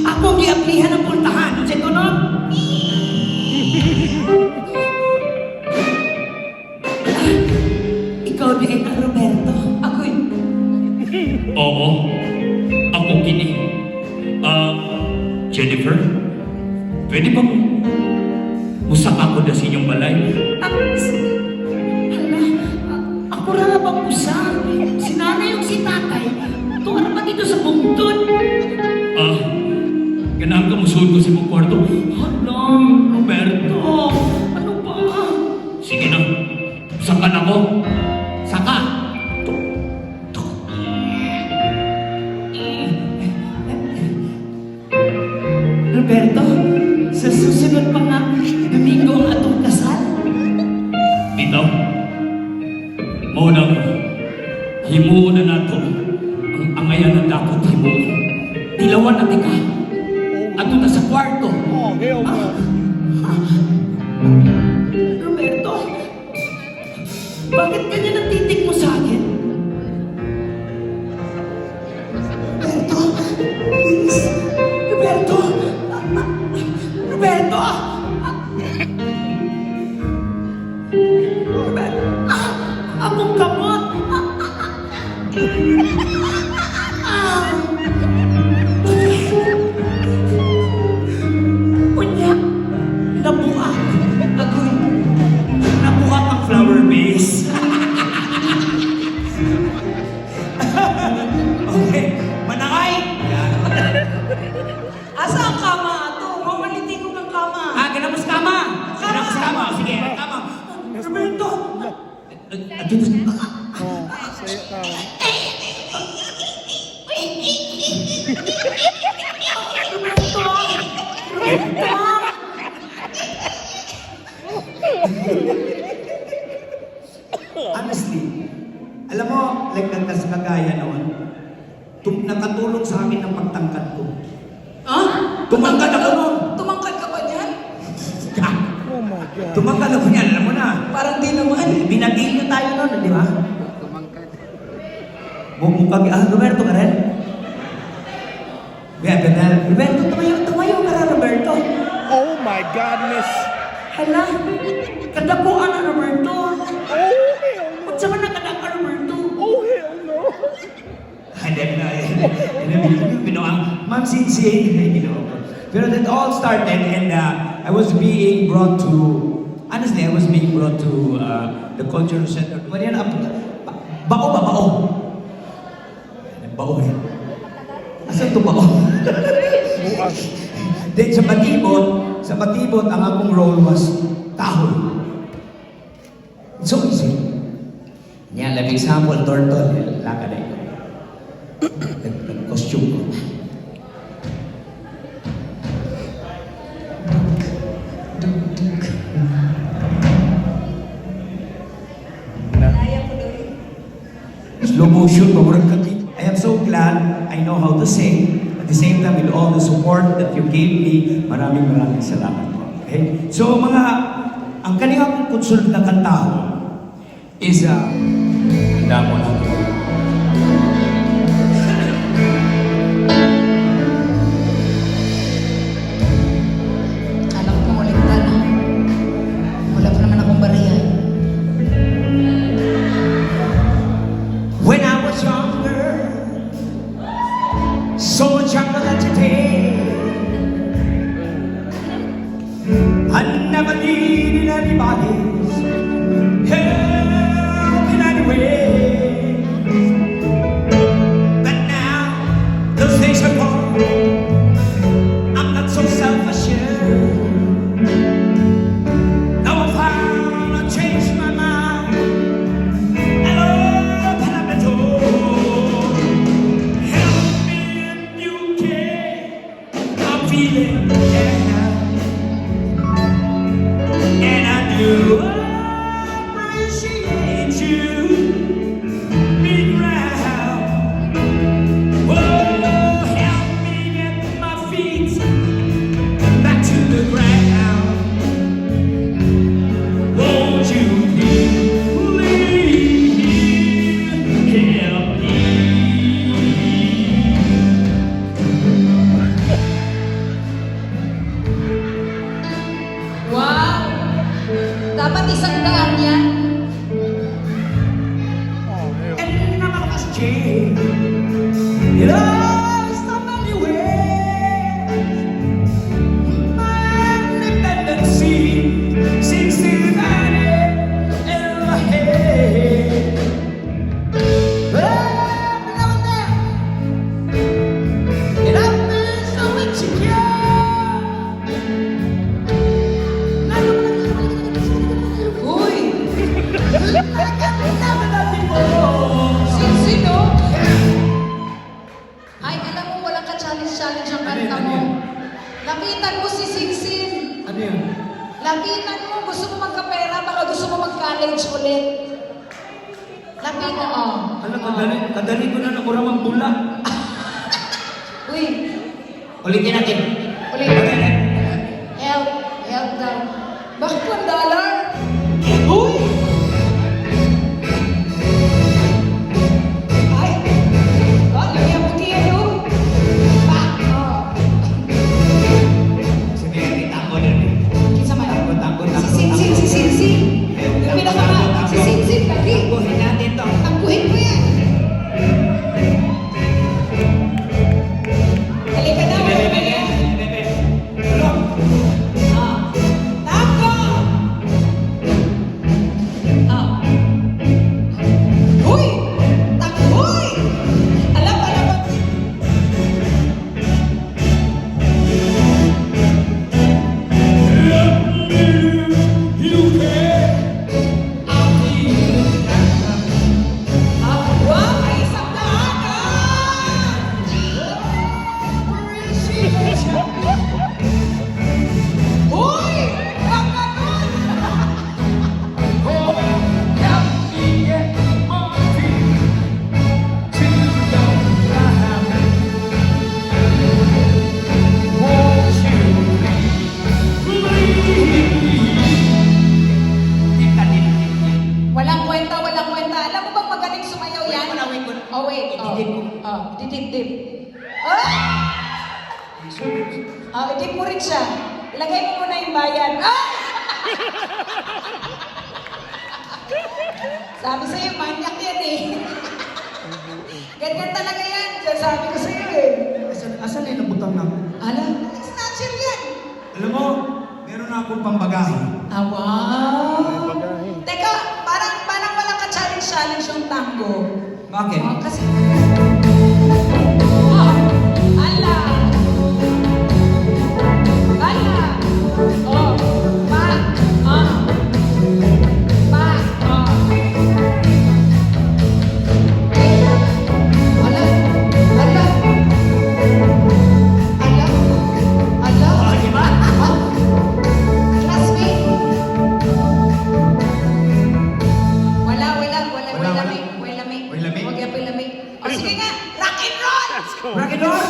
Akong giaplihan ng pultahan. Ano siya ko nun? Ikaw di ka Roberto. Ako'y... Oo. Ako kini. Jennifer? Pwede bang musaka ko na sa inyong balay? Ako rala bang usa? Si nanay yung si tatay. Tuwara pa dito sa bungtod. Ganahan ka musuod ko sa mong kwarto. Hala, Roberto. Ano ba? Sige na. Saka na ko. Saka. Roberto, sa susunod pa nga, Domingo ang atong kasal. Dito. Maunang himuon na nato ang angayan ng dapat himuon. Dilawan natin ka. Ato na sa kwarto. Oh, hell no. Roberto, bakit ganyan ang titig mo sa akin? Roberto, please. Roberto! Roberto! Roberto! Among kamot! Unya, nabuhat. Agoy, nabuhat ang flower base. Okay, manakay! Asa ang kama ato? Mamalitin ko ng kama. Ganamos kama! Ganamos kama! Sige, kama! Roberto! Dito sa... Oh, say it now. Roberto! Roberto! Honestly, alam mo, like nagtas kagaya noon, nakatulong sa akin ang pagtangkad ko. Ah? Tumangkad ako noon. Tumangkad ka ba dyan? Oh my God. Tumangkad ako niyan, alam mo na. Parang di naman. Binagil niyo tayo noon, di ba? Mukhang, Roberto ka rin? Roberto, tumayo ka rin, Roberto. Oh my godness. Hala, kadapuan na Roberto. Oh hell no. At saka nakadak ka Roberto. Oh hell no. Ma'am Sinsi, Pero that all started and I was being brought to, honestly, I was being brought to the cultural center. Bao ba? Bao? Bao eh. Asan to bao? Then sa Batibot, ang akong role was kahoy. So easy. Yan, like example, turtle. Laka na ito. Nag-costume ko. Slow motion, paborang kaki. I am so glad I know how to sing. At the same time, with all the support that you gave me, maraming salamat po. Okay? So, ang kanilang konsulta na kantaho is, handa mo na. Alam ko ulit na. Wala pa naman akong bariya. When I was younger, so much younger than today, I never needed anybody's help in any way. But now, those days are gone, I'm not so self-assured. Now I found I changed my mind. Feeling, yeah. And I knew lost so many ways. My independency since divided in my head. Every now and then, and I've been so insecure. Uy! Like I've never done before. Sing-sing, no? Ay, alam mo, walang ka-challenge-challenge ang kanta Ano mo. yun? Lapitan mo si Sing-sing. Ano yun? Lapitan mo, gusto mo magkapera, baka gusto mo mag-college ulit. Lapitan, oh. Ano, kadali ko na nakurang magbula. Uy, Ulitin natin. ulit. Help daw. Bakit $1? Uy! Ay! Oh, lagyan mo tiyan, oh. Pa, oh. Sige, kita ko din. Kinsa man? Takbo. Si Sing-sing. Yung pinakama, si Sing-sing lagi. Takbuhin natin to. Takbuhin mo yan. Halika daw. Ano? Ah. Takbo! Ah. Uy! Takboy! Alam. Wow! May isang daanan! Uy! Ang ganun! Walang kwenta. Alam mo bang magaling sumayaw yan? Oh, wait. Didip. Idip mo rin siya. Ilagay mo muna yung bayan. Ah! Sabi sa'yo, manyak yan eh. Ganyan talaga yan. Sabi ko sa'yo eh. Asan na yung nabutang na? Alam, snatcher yan. Alam mo, meron na akong pambagahe. Ah, wow. Bagahe. Teka, parang walang ka-challenge yung tango. Bakit? Oh, kasi... Oh, ala! Oh, pa! Pa! Ala! Di ba? Classmate? Wala lamig. May lamig? Huwag yan, may lamig. O sige nga, rock and roll! Let's go. Rock it on!